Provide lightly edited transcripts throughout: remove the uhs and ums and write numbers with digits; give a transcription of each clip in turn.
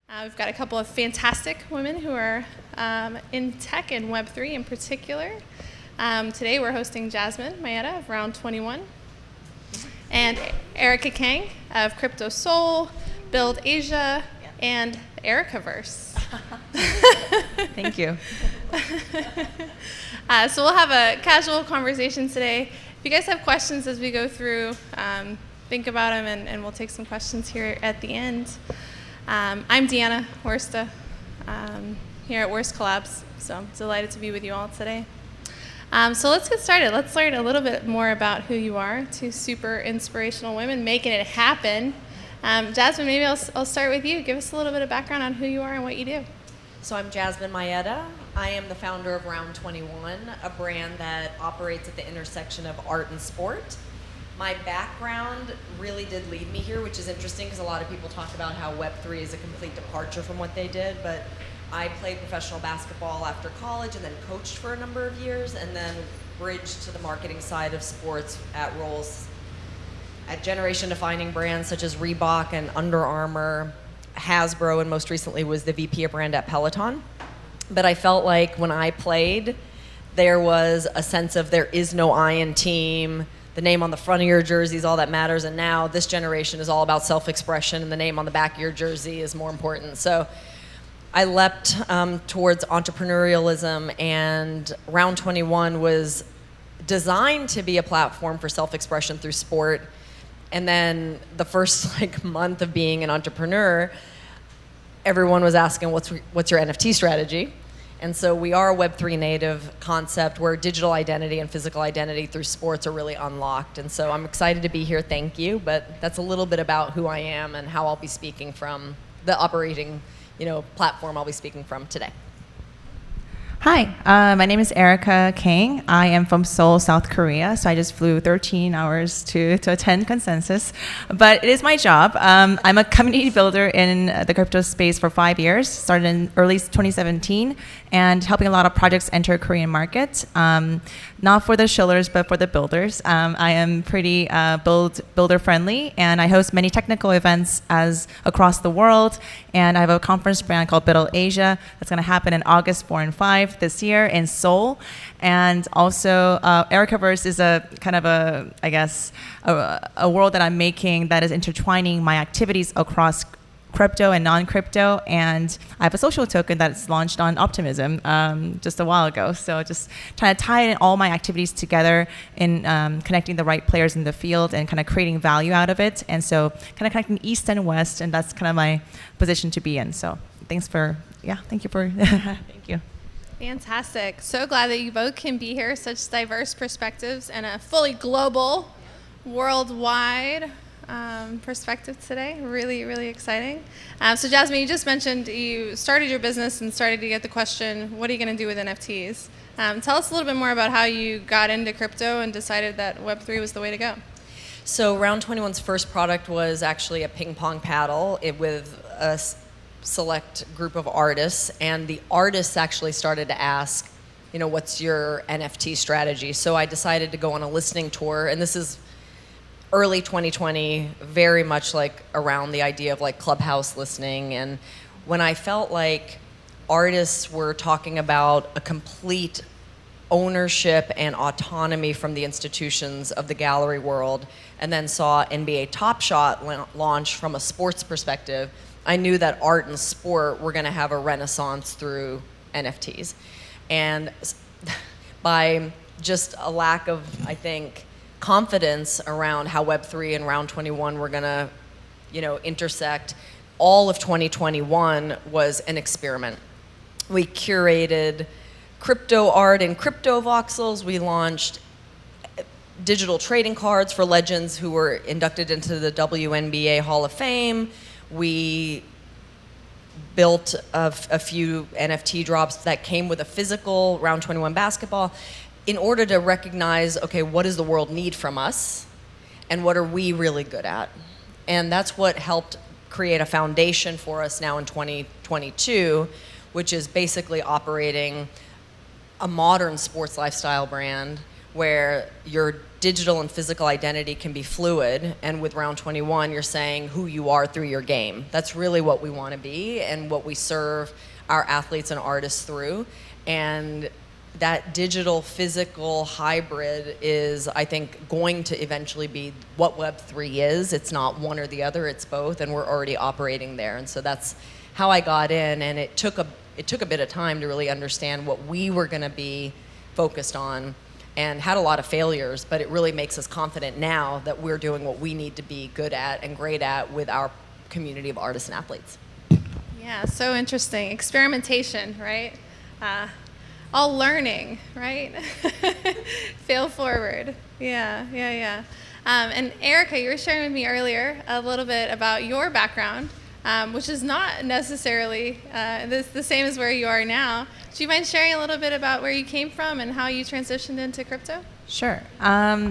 We've got a couple of fantastic women who are in tech and Web3 in particular. Today we're hosting Jasmine Maietta of Round 21 and Erika Kang of KryptoSeoul, BuidlAsia, and Erikaverse. Thank you. So we'll have a casual conversation today. If you guys have questions as we go through, think about them, and we'll take some questions here at the end. I'm Deanna, Wursta, here at WRST Collabs, so I'm delighted to be with you all today. So let's get started. Let's learn a little bit more about who you are, two super inspirational women making it happen. Jasmine, maybe I'll start with you. Give us a little bit of background on who you are and what you do. So I'm Jasmine Maietta. I am the founder of Round 21, a brand that operates at the intersection of art and sport. My background really did lead me here, which is interesting because a lot of people talk about how Web3 is a complete departure from what they did, but I played professional basketball after college and then coached for a number of years and then bridged to the marketing side of sports at roles at generation-defining brands such as Reebok and Under Armour, Hasbro, and most recently was the VP of brand at Peleton. But I felt like when I played, there was a sense of there is no I in team, the name on the front of your jersey is all that matters, and now this generation is all about self-expression and the name on the back of your jersey is more important. So I leapt towards entrepreneurialism, and Round 21 was designed to be a platform for self-expression through sport. And then the first month of being an entrepreneur, everyone was asking, what's your NFT strategy? And so we are a Web3 native concept where digital identity and physical identity through sports are really unlocked. And so I'm excited to be here, thank you. But that's a little bit about who I am and how I'll be speaking from the operating platform I'll be speaking from today. Hi, my name is Erika Kang. I am from Seoul, South Korea, so I just flew 13 hours to attend Consensus. But it is my job. I'm a community builder in the crypto space for 5 years, started in early 2017, and helping a lot of projects enter Korean market. Not for the shillers, but for the builders. I am pretty builder friendly, and I host many technical events across the world. And I have a conference brand called BuidlAsia that's going to happen in August 4 and 5 this year in Seoul. And also, Erikaverse is a kind of a world that I'm making that is intertwining my activities across crypto and non-crypto, and I have a social token that's launched on Optimism just a while ago. So just trying to tie in all my activities together in connecting the right players in the field and kind of creating value out of it. And so kind of connecting East and West, and that's kind of my position to be in. So thank you for, thank you. Fantastic. So glad that you both can be here, such diverse perspectives and a fully global, worldwide perspective today. Really, really exciting. So Jasmine, you just mentioned you started your business and started to get the question, what are you going to do with NFTs? Tell us a little bit more about how you got into crypto and decided that Web3 was the way to go. So Round 21's first product was actually a ping pong paddle with a select group of artists, and the artists actually started to ask, what's your NFT strategy? So I decided to go on a listening tour, and this is early 2020, very much around the idea of Clubhouse listening. And when I felt like artists were talking about a complete ownership and autonomy from the institutions of the gallery world, and then saw NBA Top Shot launch from a sports perspective, I knew that art and sport were going to have a renaissance through NFTs. And by just a lack of, I think, confidence around how Web3 and Round 21 were going to, intersect, all of 2021 was an experiment. We curated crypto art and crypto voxels. We launched digital trading cards for legends who were inducted into the WNBA Hall of Fame. We built a few NFT drops that came with a physical Round 21 basketball in order to recognize, okay, what does the world need from us and what are we really good at? And that's what helped create a foundation for us now in 2022, which is basically operating a modern sports lifestyle brand where your digital and physical identity can be fluid, and with Round 21, you're saying who you are through your game. That's really what we want to be and what we serve our athletes and artists through. And that digital physical hybrid is, I think, going to eventually be what Web3 is. It's not one or the other, it's both, and we're already operating there. And so that's how I got in, and it took a bit of time to really understand what we were going to be focused on, and had a lot of failures, but it really makes us confident now that we're doing what we need to be good at and great at with our community of artists and athletes. Yeah, so interesting. Experimentation, right? All learning, right? Fail forward. Yeah. And Erika, you were sharing with me earlier a little bit about your background, which is not necessarily the same as where you are now. Do you mind sharing a little bit about where you came from and how you transitioned into crypto? Sure.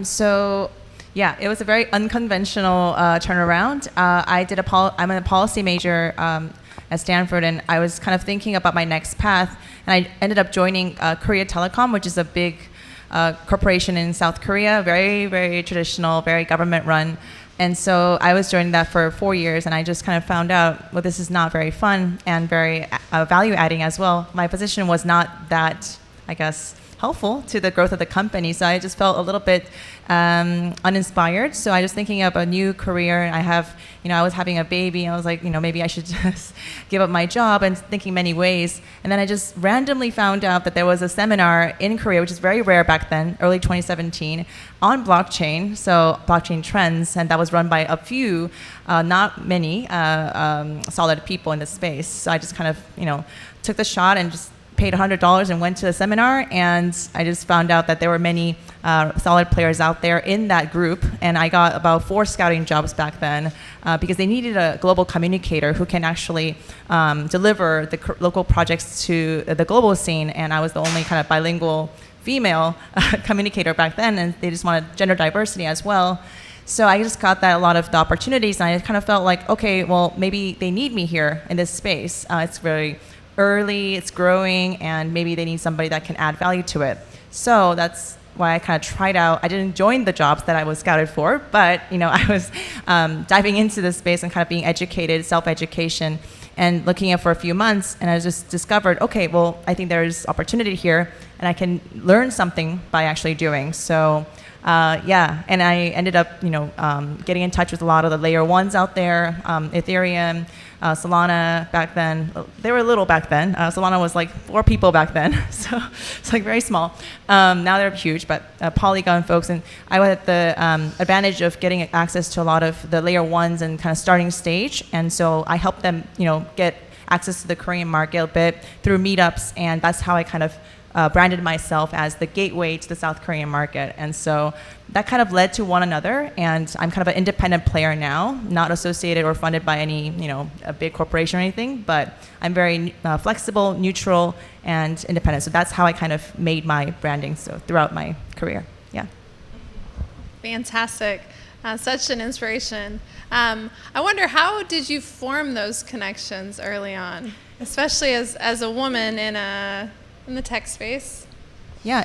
So, yeah, it was a very unconventional turnaround. I'm a policy major at Stanford, and I was kind of thinking about my next path, and I ended up joining Korea Telecom, which is a big corporation in South Korea, very, very traditional, very government-run. And so I was joining that for 4 years, and I just kind of found out, well, this is not very fun and very value-adding as well. My position was not that, I guess, helpful to the growth of the company, so I just felt a little bit uninspired. So I was thinking of a new career, and I was having a baby, and I was like, maybe I should just give up my job, and thinking many ways. And then I just randomly found out that there was a seminar in Korea, which is very rare back then, early 2017, on blockchain, so blockchain trends, and that was run by a few, not many, solid people in the space. So I just kind of, took the shot and just paid $100 and went to the seminar, and I just found out that there were many solid players out there in that group, and I got about 4 scouting jobs back then because they needed a global communicator who can actually deliver the local projects to the global scene, and I was the only kind of bilingual female communicator back then, and they just wanted gender diversity as well. So I just got a lot of the opportunities, and I kind of felt like, okay, well, maybe they need me here in this space. It's very early, it's growing, and maybe they need somebody that can add value to it. So that's why I kind of tried out. I didn't join the jobs that I was scouted for, but I was diving into this space and kind of being educated, self-education, and looking at it for a few months, and I just discovered, okay, well, I think there's opportunity here, and I can learn something by actually doing. So and I ended up, getting in touch with a lot of the layer ones out there, Ethereum, Solana back then. They were little back then. Solana was like 4 people back then, so it's like very small. Now they're huge, but Polygon folks, and I had the advantage of getting access to a lot of the layer ones and kind of starting stage, and so I helped them, get access to the Korean market a bit through meetups, and that's how I kind of branded myself as the gateway to the South Korean market. And so that kind of led to one another, and I'm kind of an independent player now, not associated or funded by any, a big corporation or anything, but I'm very flexible, neutral, and independent. So that's how I kind of made my branding throughout my career. Yeah. Fantastic. Such an inspiration. I wonder, how did you form those connections early on, especially as a woman in the tech space? Yeah,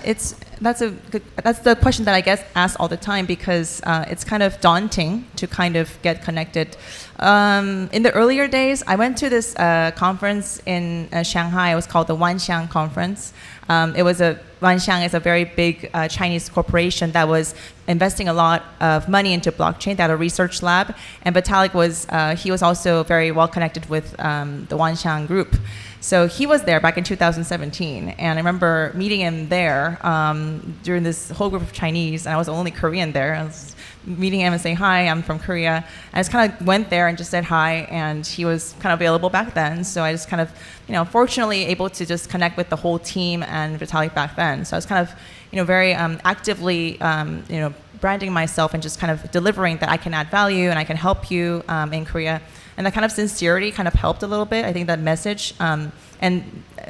that's the question that I guess asked all the time, because it's kind of daunting to kind of get connected. In the earlier days, I went to this conference in Shanghai. It was called the Wanxiang Conference. Wanxiang is a very big Chinese corporation that was investing a lot of money into blockchain. They had a research lab, and Vitalik was also very well connected with the Wanxiang group. So he was there back in 2017, and I remember meeting him there during this whole group of Chinese, and I was the only Korean there. I was meeting him and saying, hi, I'm from Korea. I just kind of went there and just said hi, and he was kind of available back then. So I just kind of, fortunately able to just connect with the whole team and Vitalik back then. So I was kind of, very actively, branding myself and just kind of delivering that I can add value and I can help you in Korea. And that kind of sincerity kind of helped a little bit. I think that message, and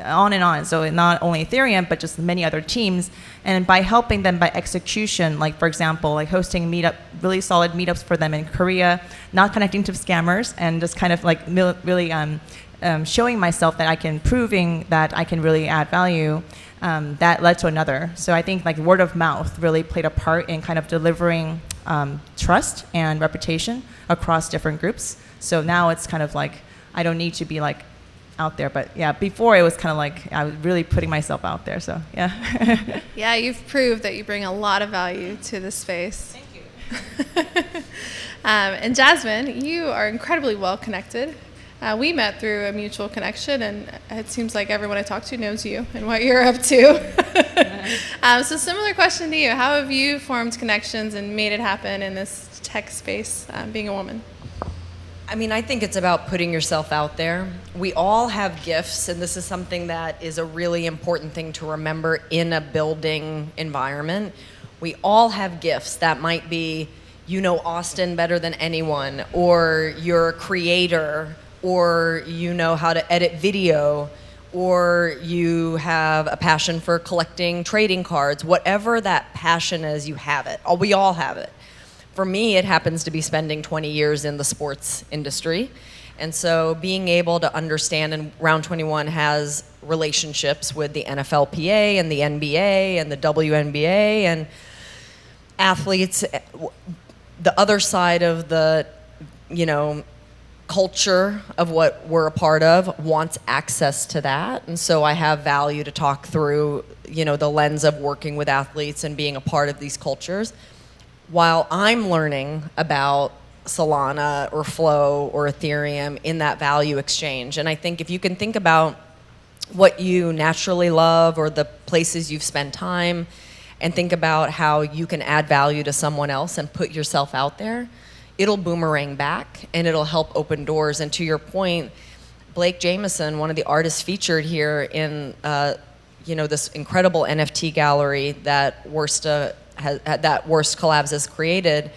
on and on. So not only Ethereum, but just many other teams. And by helping them by execution, like for example, like hosting really solid meetups for them in Korea, not connecting to scammers, and just kind of like really showing myself that proving that I can really add value. that led to another. So I think like word of mouth really played a part in kind of delivering trust and reputation across different groups. So now it's kind of like, I don't need to be like out there, but yeah, before it was kind of like I was really putting myself out there. So yeah. Yeah, you've proved that you bring a lot of value to the space. Thank you. And Jasmine, you are incredibly well connected. We met through a mutual connection, and it seems like everyone I talk to knows you and what you're up to. So similar question to you. How have you formed connections and made it happen in this tech space, being a woman? I mean, I think it's about putting yourself out there. We all have gifts, and this is something that is a really important thing to remember in a building environment. We all have gifts that might be, you know Austin better than anyone, or you're a creator, or you know how to edit video, or you have a passion for collecting trading cards. Whatever that passion is, you have it. We all have it. For me, it happens to be spending 20 years in the sports industry. And so being able to understand, and Round 21 has relationships with the NFLPA and the NBA and the WNBA and athletes. The other side of the, culture of what we're a part of wants access to that. And so I have value to talk through, the lens of working with athletes and being a part of these cultures, while I'm learning about Solana or Flow or Ethereum in that value exchange. And I think if you can think about what you naturally love or the places you've spent time, and think about how you can add value to someone else and put yourself out there, it'll boomerang back and it'll help open doors. And to your point, Blake Jameson, one of the artists featured here in this incredible NFT gallery that Wursta Collabs has created,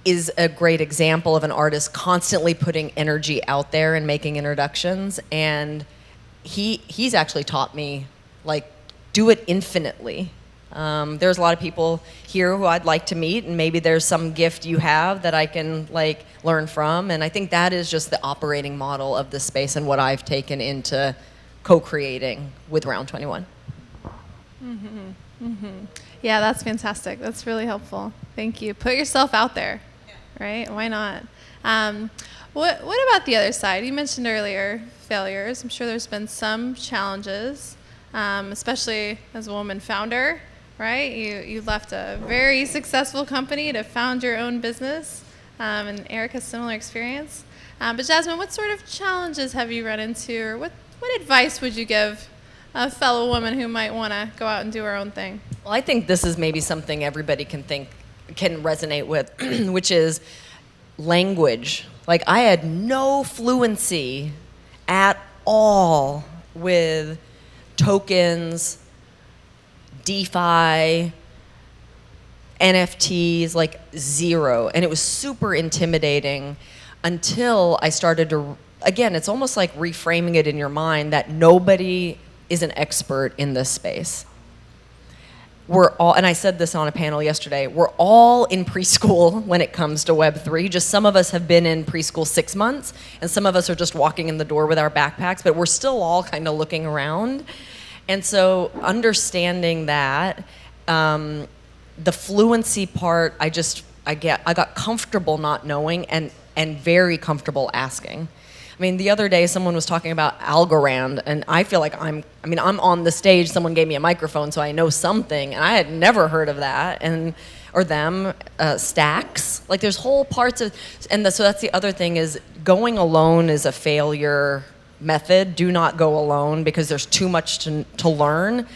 is a great example of an artist constantly putting energy out there and making introductions. And he's actually taught me, do it infinitely. There's a lot of people here who I'd like to meet, and maybe there's some gift you have that I can learn from. And I think that is just the operating model of this space and what I've taken into co-creating with Round 21. Mm-hmm. Mm-hmm. Yeah, that's fantastic. That's really helpful. Thank you. Put yourself out there, right? Why not? What about the other side? You mentioned earlier failures. I'm sure there's been some challenges, especially as a woman founder, right? You left a very successful company to found your own business, and Erika's similar experience. But Jasmine, what sort of challenges have you run into, or what advice would you give a fellow woman who might want to go out and do her own thing? Well, I think this is maybe something everybody can resonate with, which is language. I had no fluency at all with tokens, DeFi, NFTs, zero. And it was super intimidating until I started to, again, it's almost like reframing it in your mind that nobody is an expert in this space. We're all, and I said this on a panel yesterday, we're all in preschool when it comes to Web3. Just some of us have been in preschool 6 months, and some of us are just walking in the door with our backpacks, but we're still all kind of looking around. And so understanding that, the fluency part, I got comfortable not knowing and very comfortable asking. I mean, the other day someone was talking about Algorand, and I feel like I'm on the stage, someone gave me a microphone, so I know something, and I had never heard of that, or them, stacks. There's whole parts of, so that's the other thing, is going alone is a failure method. Do not go alone, because there's too much to learn,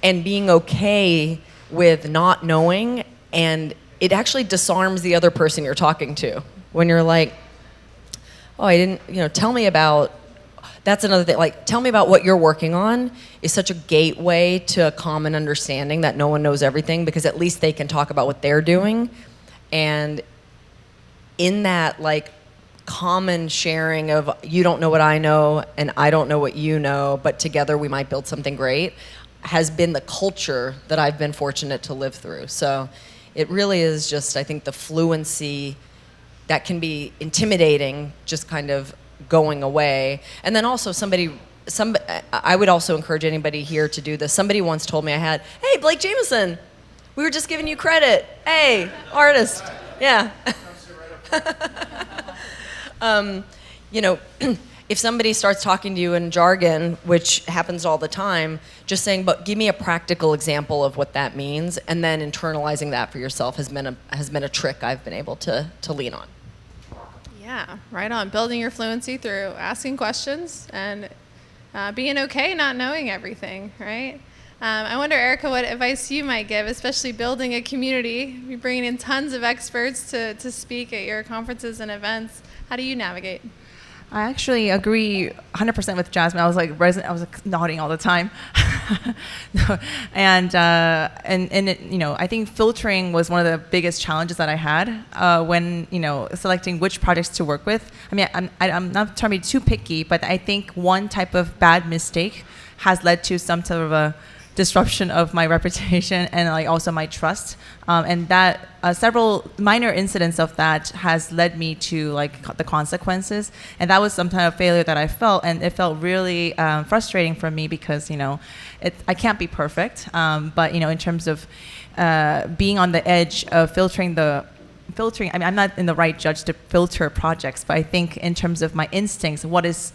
and being okay with not knowing, and it actually disarms the other person you're talking to. When you're like, oh, I didn't, tell me about, that's another thing, tell me about what you're working on is such a gateway to a common understanding that no one knows everything, because at least they can talk about what they're doing. And in that, common sharing of, you don't know what I know, and I don't know what you know, but together we might build something great, has been the culture that I've been fortunate to live through. So it really is just, I think, the fluency that can be intimidating, just kind of going away. And then also somebody I would also encourage anybody here to do this. Somebody once told me hey, Blake Jameson, we were just giving you credit. Hey, artist. Yeah. If somebody starts talking to you in jargon, which happens all the time, just saying, but give me a practical example of what that means, and then internalizing that for yourself has been a trick I've been able to lean on. Yeah, right on. Building your fluency through asking questions and being okay not knowing everything, right? I wonder, Erika, what advice you might give, especially building a community. You're bringing in tons of experts to speak at your conferences and events. How do you navigate? I actually agree 100% with Jasmine. I was like nodding all the time. And I think filtering was one of the biggest challenges that I had when selecting which projects to work with. I mean, I'm not trying to be too picky, but I think one type of bad mistake has led to some sort of a disruption of my reputation and like also my trust, and that several minor incidents of that has led me to like the consequences, and that was some kind of failure that I felt, and it felt really frustrating for me because I can't be perfect, but in terms of being on the edge of filtering. I mean, I'm not in the right judge to filter projects, but I think in terms of my instincts, what is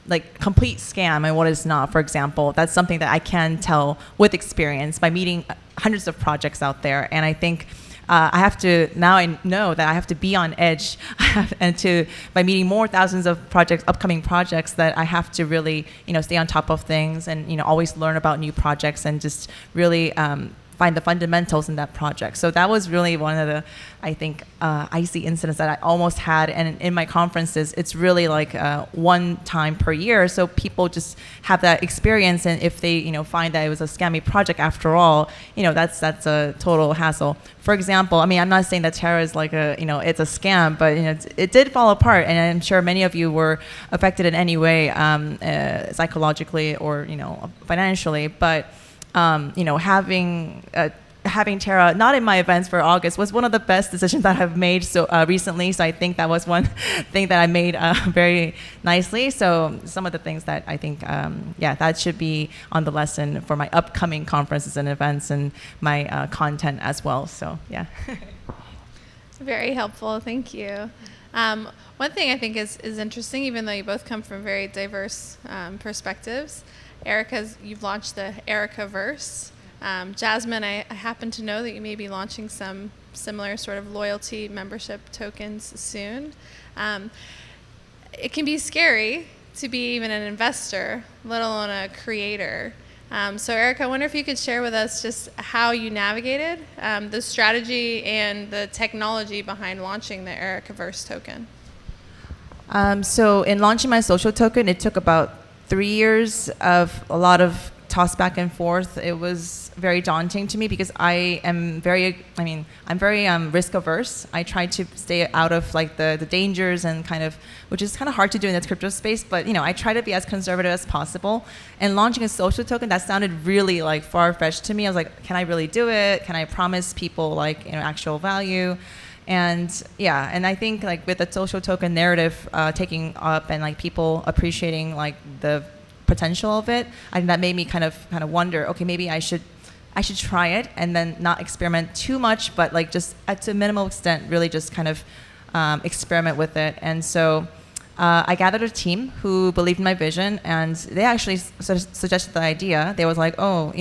like complete scam and what is not, for example, that's something that I can tell with experience by meeting hundreds of projects out there. And I think I know that I have to be on edge and by meeting more thousands of upcoming projects, that I have to really, stay on top of things and, always learn about new projects and just really find the fundamentals in that project. So that was really one of the, I think, icy incidents that I almost had. And in my conferences, it's really like one time per year. So people just have that experience. And if they, find that it was a scammy project after all, that's a total hassle. For example, I mean, I'm not saying that Terra is like it's a scam, but it did fall apart. And I'm sure many of you were affected in any way, psychologically or, financially. But having Terra not in my events for August was one of the best decisions that I've made recently. So I think that was one thing that I made very nicely. So some of the things that I think, that should be on the lesson for my upcoming conferences and events and my content as well. So yeah. Very helpful. Thank you. One thing I think is interesting, even though you both come from very diverse perspectives. You've launched the Erikaverse. Jasmine, I happen to know that you may be launching some similar sort of loyalty membership tokens soon. It can be scary to be even an investor, let alone a creator. So Erika, I wonder if you could share with us just how you navigated the strategy and the technology behind launching the Erikaverse token. So in launching my social token, it took about 3 years of a lot of toss back and forth. It was very daunting to me because I'm very risk averse. I try to stay out of like the dangers and which is kind of hard to do in the crypto space, but I try to be as conservative as possible. And launching a social token, that sounded really like far-fetched to me. I was like, can I really do it? Can I promise people like actual value? And I think like with the social token narrative taking up and like people appreciating like the potential of it, I think that made me kind of wonder, okay, maybe I should try it and then not experiment too much, but like just to a minimal extent, really just kind of experiment with it. And so I gathered a team who believed in my vision, and they actually suggested the idea. They was like, oh,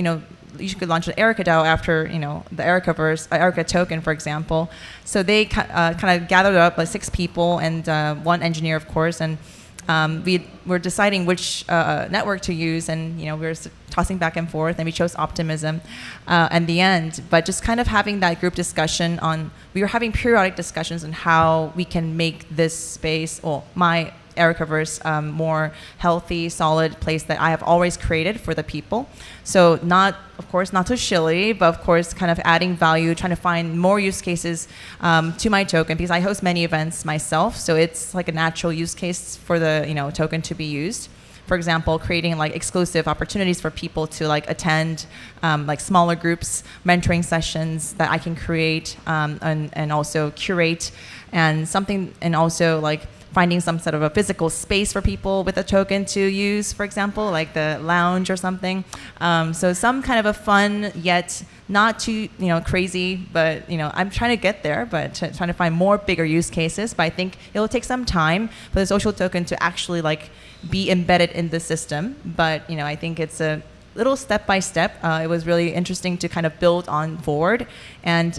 you could launch an Erika DAO after, the Erikaverse, Erika token, for example. So they kind of gathered up like 6 people and one engineer, of course, and we were deciding which network to use, and we were tossing back and forth, and we chose Optimism in the end. But just kind of having that group discussion we were having periodic discussions on how we can make this space, my Erikaverse, more healthy, solid place that I have always created for the people. So not too shilly, but of course kind of adding value, trying to find more use cases to my token, because I host many events myself. So it's like a natural use case for the token to be used. For example, creating like exclusive opportunities for people to like attend like smaller groups, mentoring sessions that I can create and also curate, and also like finding some sort of a physical space for people with a token to use, for example, like the lounge or something. So some kind of a fun yet not too crazy, but I'm trying to get there, but trying to find more bigger use cases. But I think it'll take some time for the social token to actually like be embedded in the system. But I think it's a little step by step. It was really interesting to kind of build on forward. And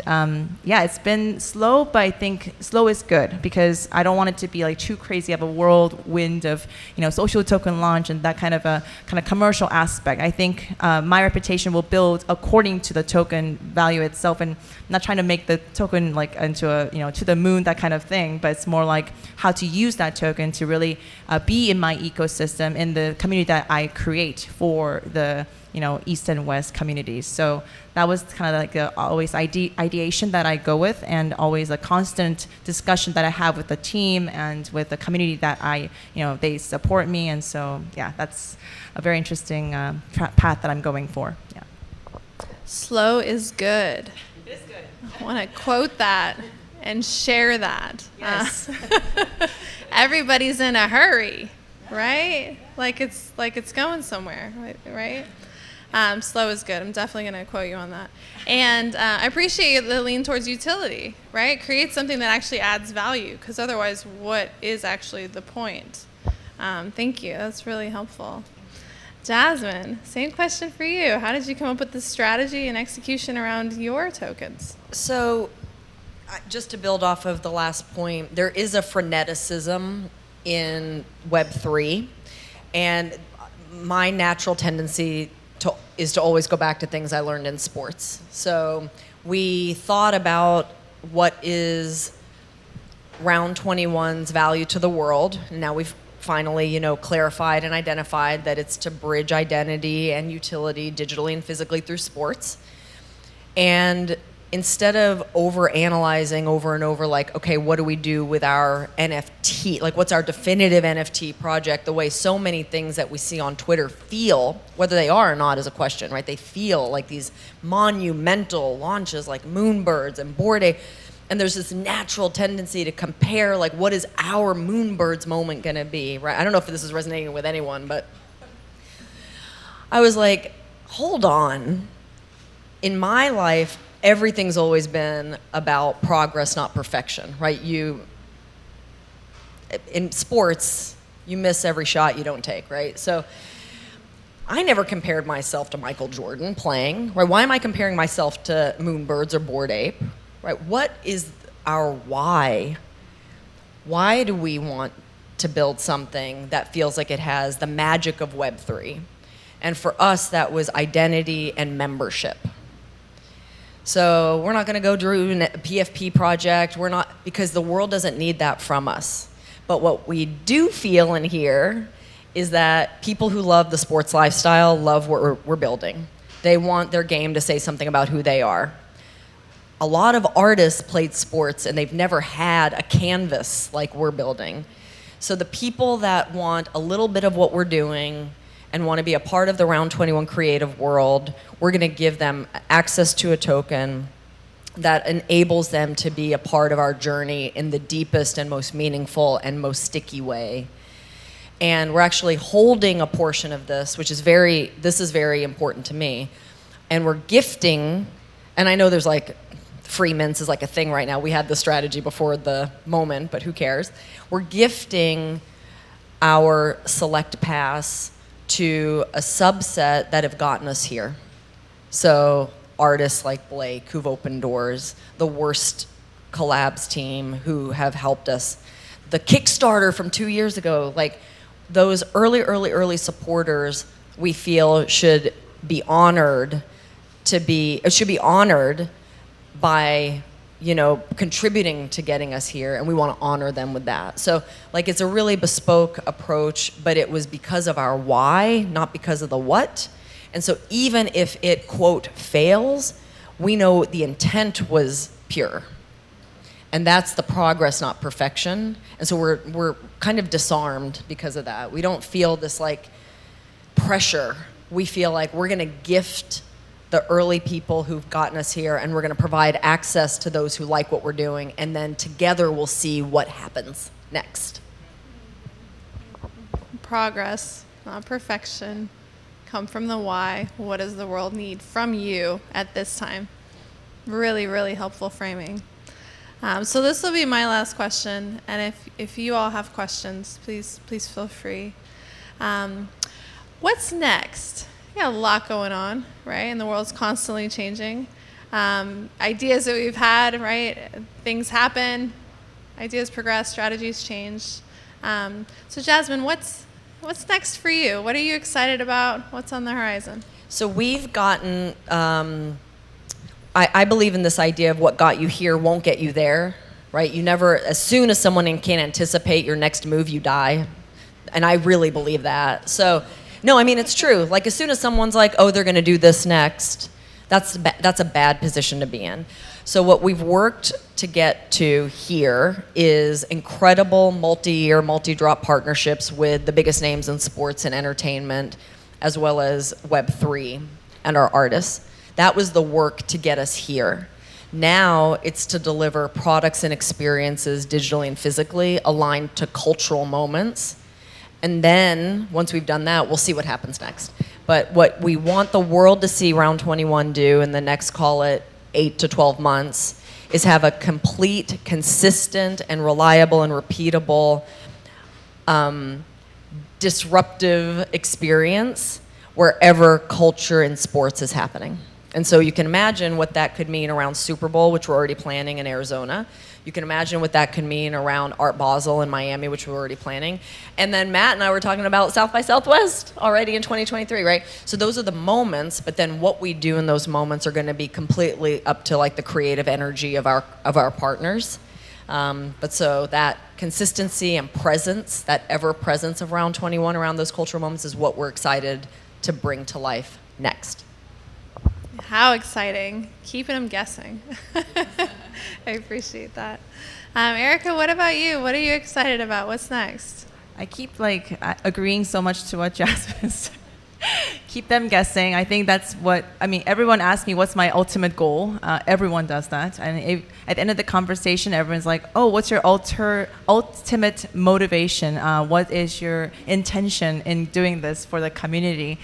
it's been slow, but I think slow is good because I don't want it to be like too crazy of a whirlwind of social token launch and that kind of a commercial aspect. I think my reputation will build according to the token value itself, and not trying to make the token like into a to the moon, that kind of thing. But it's more like how to use that token to really be in my ecosystem, in the community that I create for the East and West communities. So that was kind of like always ideation that I go with, and always a constant discussion that I have with the team and with the community that they support me. And so that's a very interesting path that I'm going for. Yeah. Slow is good. It is good. I want to quote that and share that. Yes. Everybody's in a hurry, right? Like it's going somewhere, right? Slow is good. I'm definitely going to quote you on that. And I appreciate the lean towards utility, right? Create something that actually adds value, because otherwise, what is actually the point? Thank you. That's really helpful. Jasmine, same question for you. How did you come up with the strategy and execution around your tokens? So, just to build off of the last point, there is a freneticism in Web3, and my natural tendency is to always go back to things I learned in sports. So we thought about what is Round 21's value to the world, and now we've finally, clarified and identified that it's to bridge identity and utility digitally and physically through sports. And instead of over-analyzing over and over, like, okay, what do we do with our NFT? Like, what's our definitive NFT project? The way so many things that we see on Twitter feel, whether they are or not is a question, right? They feel like these monumental launches like Moonbirds and Bored Ape. And there's this natural tendency to compare, like, what is our Moonbirds moment gonna be, right? I don't know if this is resonating with anyone, but I was like, hold on. In my life, everything's always been about progress, not perfection, right? In sports, you miss every shot you don't take, right? So I never compared myself to Michael Jordan playing, right? Why am I comparing myself to Moonbirds or Bored Ape, right? What is our why? Why do we want to build something that feels like it has the magic of Web3? And for us, that was identity and membership. So we're not going to go do a PFP project. We're not, because the world doesn't need that from us. But what we do feel and hear is that people who love the sports lifestyle love what we're building. They want their game to say something about who they are. A lot of artists played sports and they've never had a canvas like we're building. So the people that want a little bit of what we're doing and want to be a part of the Round 21 creative world, we're going to give them access to a token that enables them to be a part of our journey in the deepest and most meaningful and most sticky way. And we're actually holding a portion of this, which is very important to me. And we're gifting, and I know there's like, free mints is like a thing right now. We had the strategy before the moment, but who cares? We're gifting our select pass to a subset that have gotten us here. So artists like Blake who've opened doors, the Wursta Collabs team who have helped us, the Kickstarter from 2 years ago, like those early supporters we feel should be honored by contributing to getting us here, and we want to honor them with that. So like it's a really bespoke approach, but it was because of our why, not because of the what. And so even if it, quote, fails, we know the intent was pure. And that's the progress, not perfection. And so we're kind of disarmed because of that. We don't feel this like pressure. We feel like we're going to gift the early people who've gotten us here, and we're going to provide access to those who like what we're doing, and then together we'll see what happens next. progress, not perfection. Come from the why. What does the world need from you at this time? Really, really helpful framing. So this will be my last question, and if you all have questions, please feel free. What's next? We got a lot going on, right? And the world's constantly changing. Ideas that we've had, right? Things happen, ideas progress, strategies change. So Jasmine, what's next for you? What are you excited about? What's on the horizon? So we've gotten, I believe in this idea of what got you here won't get you there, right? You never, as soon as someone can anticipate your next move, you die. And I really believe that. So, no, I mean, it's true. Like, as soon as someone's like, oh, they're going to do this next, that's a bad position to be in. So what we've worked to get to here is incredible multi-year, multi-drop partnerships with the biggest names in sports and entertainment, as well as Web3 and our artists. That was the work to get us here. Now it's to deliver products and experiences digitally and physically aligned to cultural moments. And then once we've done that, we'll see what happens next. But what we want the world to see Round 21 do in the next, call it 8 to 12 months, is have a complete, consistent, and reliable and repeatable disruptive experience wherever culture and sports is happening. And so you can imagine what that could mean around Super Bowl, which we're already planning in Arizona. You can imagine what that could mean around Art Basel in Miami, which we're already planning. And then Matt and I were talking about South by Southwest already in 2023, right? So those are the moments, but then what we do in those moments are going to be completely up to like the creative energy of our partners. But so that consistency and presence, that ever presence of Round 21 around those cultural moments is what we're excited to bring to life next. How exciting. Keeping them guessing. I appreciate that. Erika, what about you? What are you excited about? What's next? I keep agreeing so much to what Jasmine said. Keep them guessing. I think that's what, everyone asks me what's my ultimate goal. Everyone does that. And at the end of the conversation, everyone's like, oh, what's your ultimate motivation? What is your intention in doing this for the community?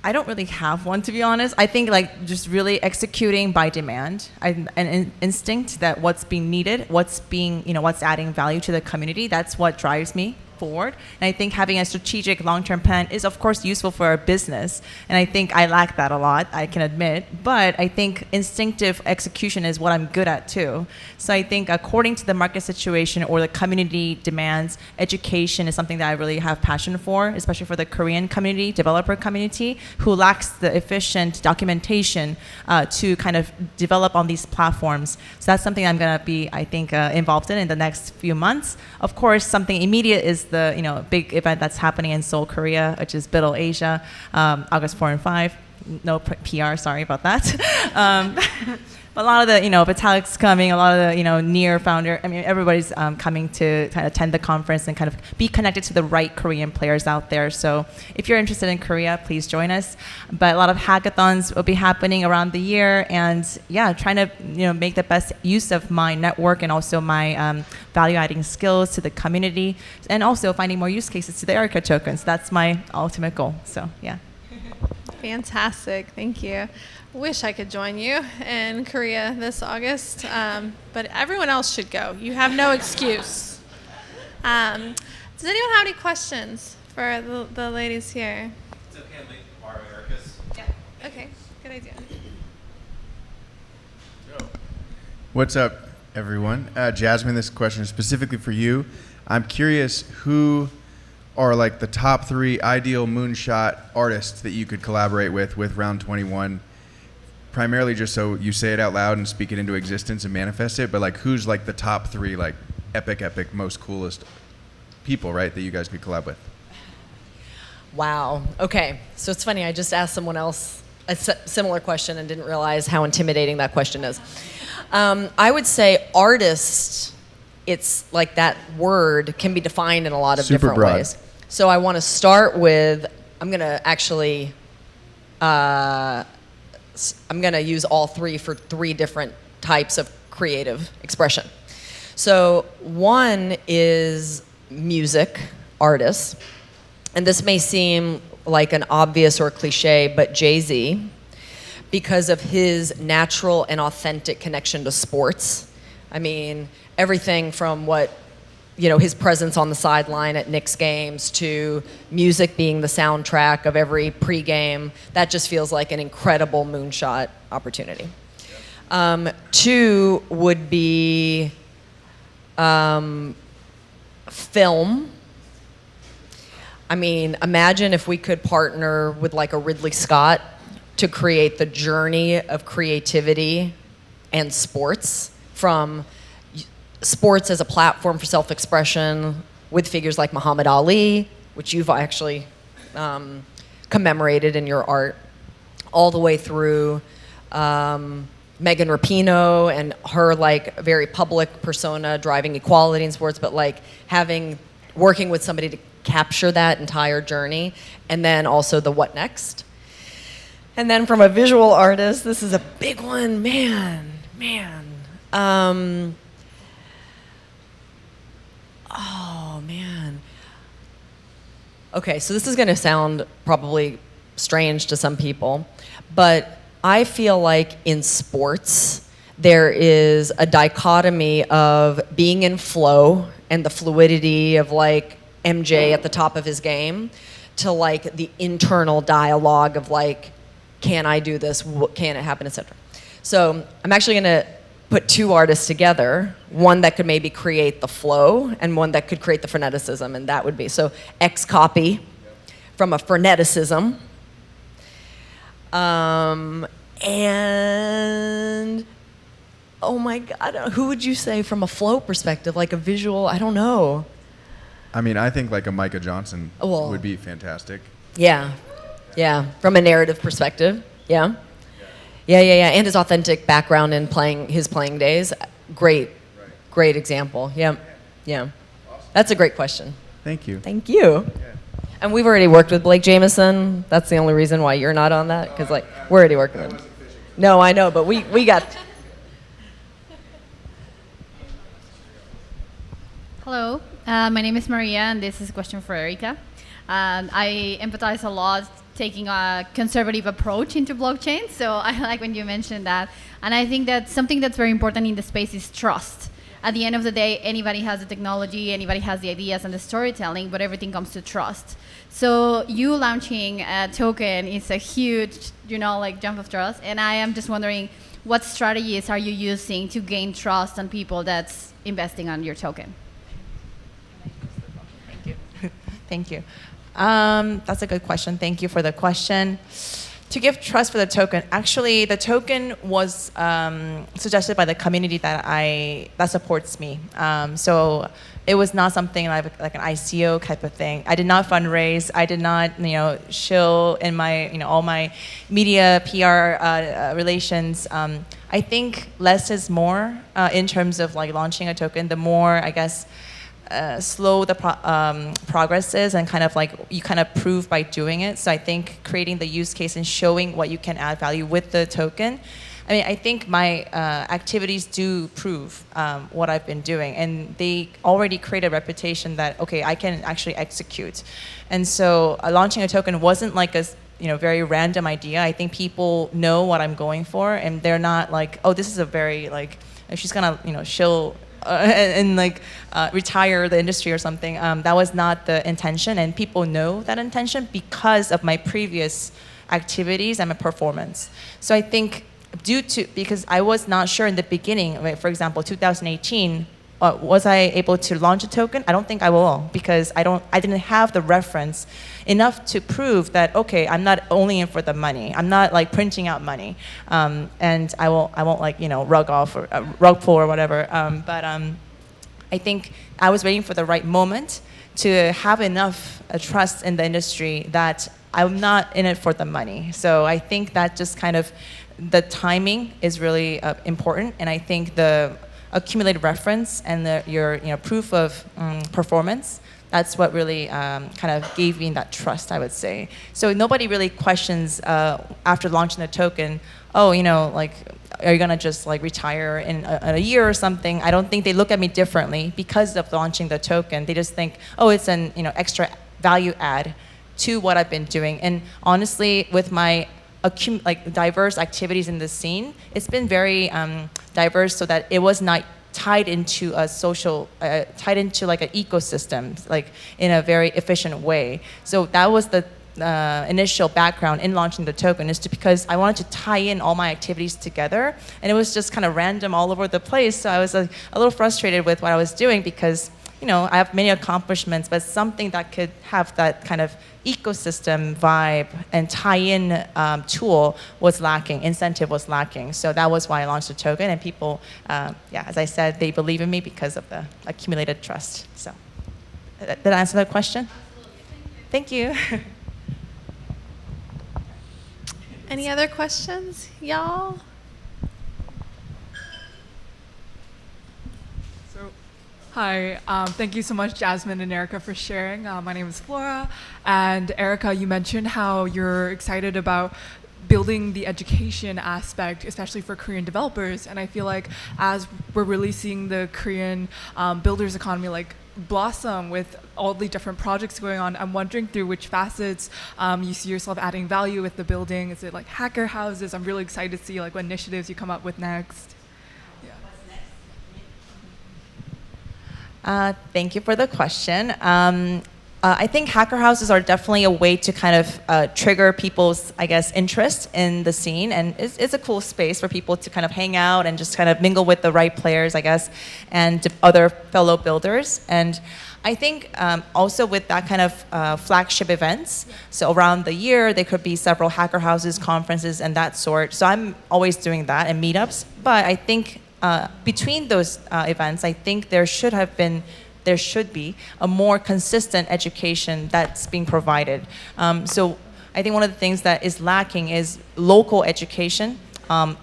I don't really have one, to be honest. I think just really executing by demand and instinct that what's being needed, what's adding value to the community, that's what drives me forward. And I think having a strategic long-term plan is, of course, useful for our business. And I think I lack that a lot, I can admit. But I think instinctive execution is what I'm good at, too. So I think according to the market situation or the community demands, education is something that I really have passion for, especially for the Korean community, developer community, who lacks the efficient documentation to kind of develop on these platforms. So that's something I'm going to be, I think, involved in the next few months. Of course, something immediate is the big event that's happening in Seoul, Korea, which is BuidlAsia, August 4 and 5. No PR, sorry about that. But a lot of the Vitalik's coming, a lot of the near founder. Everybody's coming to kind of attend the conference and kind of be connected to the right Korean players out there. So if you're interested in Korea, please join us. But a lot of hackathons will be happening around the year, and yeah, trying to make the best use of my network and also my value-adding skills to the community, and also finding more use cases to the Erika tokens. That's my ultimate goal. So yeah. Fantastic, thank you. Wish I could join you in Korea this August, but everyone else should go. You have no excuse. Does anyone have any questions for the ladies here? It's okay, I'm late to borrow Erika's. Yeah, okay, good idea. What's up, everyone? Jasmine, this question is specifically for you. I'm curious who are the top 3 ideal moonshot artists that you could collaborate with Round 21, primarily just so you say it out loud and speak it into existence and manifest it, but who's the top 3 epic, most coolest people, right, that you guys could collab with? Wow. Okay. So it's funny. I just asked someone else a similar question and didn't realize how intimidating that question is. I would say artist, it's that word can be defined in a lot of different ways. So I want to start with, I'm going to actually, I'm going to use all 3 for 3 different types of creative expression. So one is music artists. and this may seem like an obvious or cliche, but Jay-Z, because of his natural and authentic connection to sports. I mean, everything from what, his presence on the sideline at Knicks games to music being the soundtrack of every pregame, that just feels like an incredible moonshot opportunity. 2 would be film. I mean, imagine if we could partner with like a Ridley Scott to create the journey of creativity and sports, from sports as a platform for self-expression with figures like Muhammad Ali, which you've actually commemorated in your art, all the way through Megan Rapinoe and her like very public persona driving equality in sports, but like working with somebody to capture that entire journey, and then also the what next. And then from a visual artist, this is a big one, man. Oh man. Okay, so this is gonna sound probably strange to some people, but I feel like in sports, there is a dichotomy of being in flow and the fluidity of like MJ at the top of his game, to like the internal dialogue of like, can I do this? Can it happen, etc. So I'm actually gonna put 2 artists together, one that could maybe create the flow and one that could create the freneticism, and that would be, so X copy from a freneticism, and oh my God, who would you say from a flow perspective, like a visual, I don't know. I mean, I think like a Micah Johnson would be fantastic. Yeah, from a narrative perspective, yeah. And his authentic background in his playing days, great example, yeah. Awesome. That's a great question. Thank you. Yeah. And we've already worked with Blake Jameson. That's the only reason why you're not on that, because like we're already working with him. No, I know, but we got. Hello, my name is Maria, and this is a question for Erika. I empathize a lot taking a conservative approach into blockchain, so I like when you mentioned that. And I think that something that's very important in the space is trust. At the end of the day, anybody has the technology, anybody has the ideas and the storytelling, but everything comes to trust. So you launching a token is a huge, jump of trust. And I am just wondering, what strategies are you using to gain trust on people that's investing on your token? Thank you. That's a good question. Thank you for the question. To give trust for the token, actually, the token was suggested by the community that supports me. So it was not something like an ICO type of thing. I did not fundraise. I did not, shill in my, all my media, PR relations. I think less is more in terms of like launching a token. The more, I guess, slow the progress is, and kind of like you kind of prove by doing it. So I think creating the use case and showing what you can add value with the token. I mean, I think my activities do prove what I've been doing, and they already create a reputation that, okay, I can actually execute. And so launching a token wasn't like a very random idea. I think people know what I'm going for, and they're not like, oh, this is a very like, she's gonna shill and like retire the industry or something. That was not the intention, and people know that intention because of my previous activities and my performance. So I think because I was not sure in the beginning, right, for example, 2018, was I able to launch a token? I don't think I will, because I didn't have the reference enough to prove that, okay, I'm not only in for the money. I'm not like printing out money, and I won't like rug off or rug pull or whatever. But I think I was waiting for the right moment to have enough trust in the industry that I'm not in it for the money. So I think that just kind of the timing is really important, and I think the accumulated reference and your proof of performance, that's what really kind of gave me that trust, I would say. So nobody really questions after launching the token, oh, like, are you gonna just like retire in a year or something? I don't think they look at me differently because of launching the token. They just think, oh, it's an extra value add to what I've been doing. And honestly, with my diverse activities in the scene, it's been very diverse so that it was not tied into a social, tied into like an ecosystem, like in a very efficient way. So that was the initial background in launching the token, is because I wanted to tie in all my activities together, and it was just kind of random all over the place. So I was a little frustrated with what I was doing because, you know, I have many accomplishments, but something that could have that kind of ecosystem vibe and tie-in tool was lacking, incentive was lacking. So that was why I launched the token, and people, as I said, they believe in me because of the accumulated trust. So did I answer that question? Absolutely. Thank you. Any other questions, y'all? Hi, thank you so much, Jasmine and Erika, for sharing. My name is Flora, and Erika, you mentioned how you're excited about building the education aspect, especially for Korean developers. And I feel like as we're releasing the Korean builders economy, like blossom with all the different projects going on, I'm wondering through which facets you see yourself adding value with the building. Is it like hacker houses? I'm really excited to see like what initiatives you come up with next. Thank you for the question. I think hacker houses are definitely a way to kind of trigger people's, I guess, interest in the scene, and it's a cool space for people to kind of hang out and just kind of mingle with the right players, I guess, and other fellow builders. And I think also with that kind of flagship events, so around the year, there could be several hacker houses, conferences, and that sort. So I'm always doing that and meetups, but I think between those events, I think there should be a more consistent education that's being provided. So I think one of the things that is lacking is local education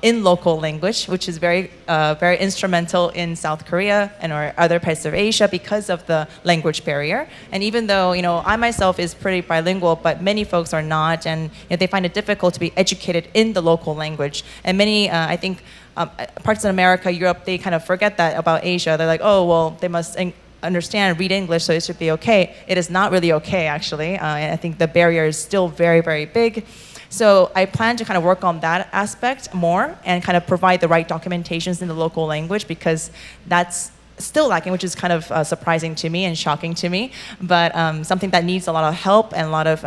in local language, which is very instrumental in South Korea and or other parts of Asia because of the language barrier. And even though, you know, I myself is pretty bilingual, but many folks are not, and you know, they find it difficult to be educated in the local language. And many, I think, parts of America, Europe, they kind of forget that about Asia. They're like, oh, well, they must understand, read English, so it should be okay. It is not really okay, actually. And I think the barrier is still very, very big. So I plan to kind of work on that aspect more and kind of provide the right documentations in the local language, because that's still lacking, which is kind of surprising to me and shocking to me, but something that needs a lot of help and a lot of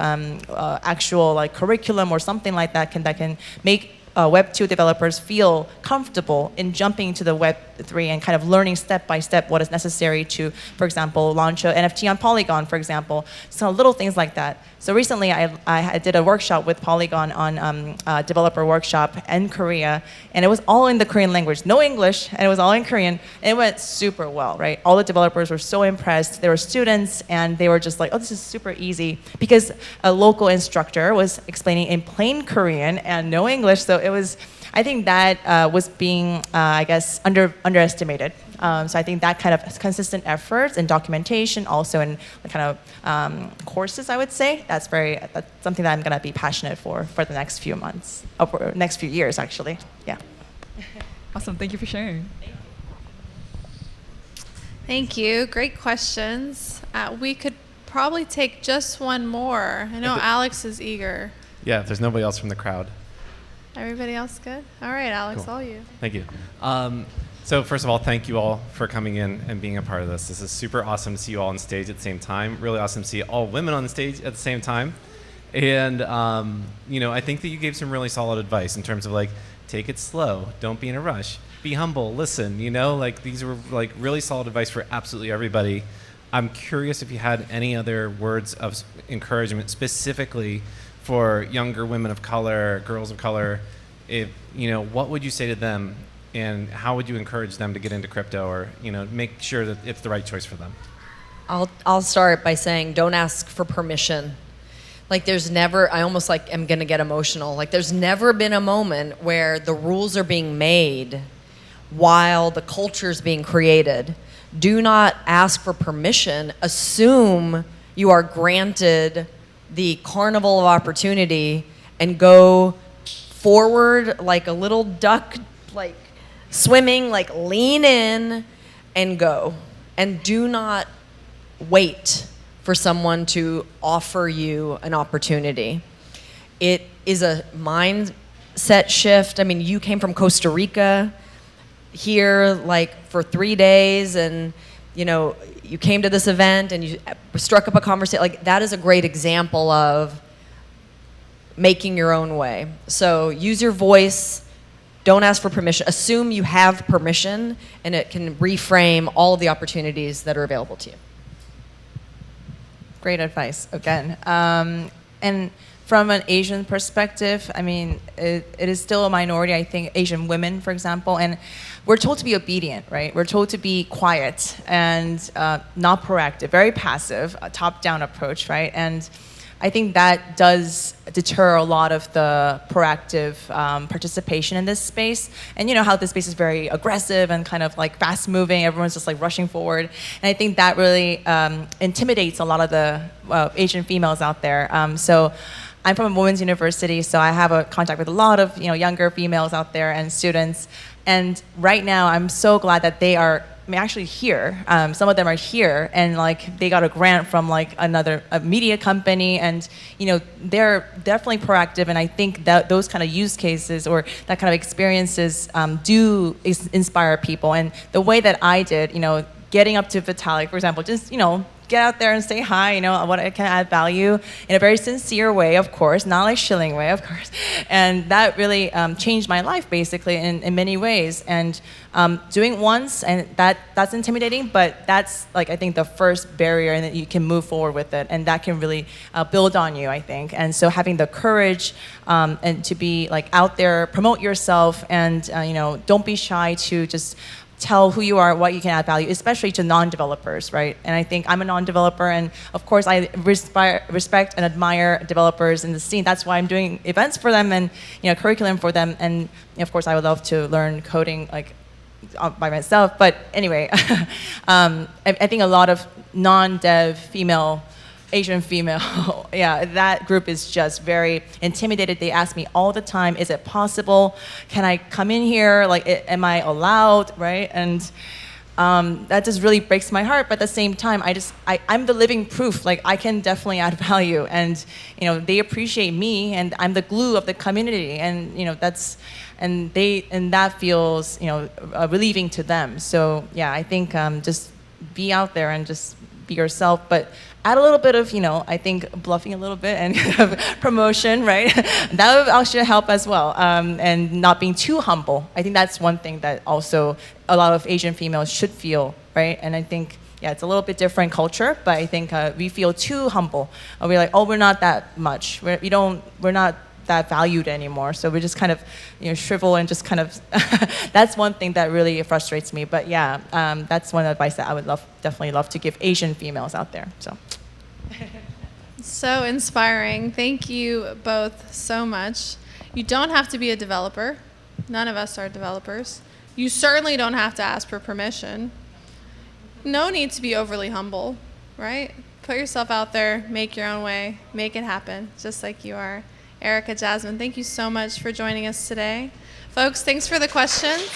actual like curriculum or something like that can make Web2 developers feel comfortable in jumping into the Web3 and kind of learning step by step what is necessary to, for example, launch an NFT on Polygon, for example. So little things like that. So recently I did a workshop with Polygon on developer workshop in Korea, and it was all in the Korean language, no English, and it was all in Korean, and it went super well, right? All the developers were so impressed. They were students, and they were just like, oh, this is super easy, because a local instructor was explaining in plain Korean and no English, so it was, I think that was being, I guess, underestimated. So I think that kind of consistent efforts and documentation, also in the kind of courses, I would say, that's something that I'm going to be passionate for the next few months, or next few years, actually. Yeah. Awesome. Thank you for sharing. Thank you. Great questions. We could probably take just one more. I know Alex is eager. Yeah, if there's nobody else from the crowd. Everybody else good? All right, Alex, Cool. all you. Thank you. So first of all, thank you all for coming in and being a part of this. This is super awesome to see you all on stage at the same time. Really awesome to see all women on the stage at the same time. And you know, I think that you gave some really solid advice in terms of like, take it slow, don't be in a rush, be humble, listen. You know, like these were like really solid advice for absolutely everybody. I'm curious if you had any other words of encouragement specifically for younger women of color, girls of color. If you know, what would you say to them? And how would you encourage them to get into crypto, or you know, make sure that it's the right choice for them? I'll start by saying, don't ask for permission. Like there's never, I almost like am gonna get emotional. Like there's never been a moment where the rules are being made while the culture is being created. Do not ask for permission. Assume you are granted the carnival of opportunity and go forward like a little duck, like swimming, like lean in and go. And do not wait for someone to offer you an opportunity. It is a mindset shift. I mean, you came from Costa Rica here like for 3 days, and you know, you came to this event and you struck up a conversation. Like, that is a great example of making your own way. So use your voice. Don't ask for permission. Assume you have permission, and it can reframe all of the opportunities that are available to you. Great advice again. And from an Asian perspective, I mean, it is still a minority, I think, Asian women, for example, and we're told to be obedient, right? We're told to be quiet and not proactive, very passive, a top-down approach, right? And I think that does deter a lot of the proactive participation in this space. And you know how this space is very aggressive and kind of like fast-moving. Everyone's just like rushing forward. And I think that really intimidates a lot of the Asian females out there. So I'm from a women's university, so I have a contact with a lot of younger females out there and students. And right now, I'm so glad that they are actually here. Some of them are here, and like they got a grant from like a media company, and they're definitely proactive. And I think that those kind of use cases or that kind of experiences do inspire people. And the way that I did, getting up to Vitalik, for example, just get out there and say hi, what I can add value in a very sincere way, of course, not like shilling way, of course. And that really changed my life, basically, in many ways. And doing once, and that's intimidating, but that's, like, I think the first barrier, and that you can move forward with it, and that can really build on you, I think. And so having the courage and to be, like, out there, promote yourself, and, don't be shy to just tell who you are, what you can add value, especially to non-developers, right? And I think I'm a non-developer, and of course I respect and admire developers in the scene. That's why I'm doing events for them and curriculum for them. And of course I would love to learn coding like by myself. But anyway, I think a lot of non-dev Asian female, yeah, that group is just very intimidated. They ask me all the time, is it possible? Can I come in here? Like, am I allowed, right? And that just really breaks my heart. But at the same time, I'm the living proof. Like, I can definitely add value, and they appreciate me, and I'm the glue of the community, and that feels relieving to them. So yeah, I think just be out there and just be yourself, but add a little bit of, I think bluffing a little bit and promotion, right? That would actually help as well. And not being too humble. I think that's one thing that also a lot of Asian females should feel, right? And I think, yeah, it's a little bit different culture, but I think we feel too humble. We're like, oh, we're not that much. We're not that valued anymore. So we just kind of, shrivel and just kind of, that's one thing that really frustrates me. But yeah, that's one advice that I would definitely love to give Asian females out there. So inspiring. Thank you both so much. You don't have to be a developer. None of us are developers. You certainly don't have to ask for permission. No need to be overly humble, right? Put yourself out there, make your own way, make it happen, just like you are. Erika, Jasmine, thank you so much for joining us today. Folks, thanks for the questions.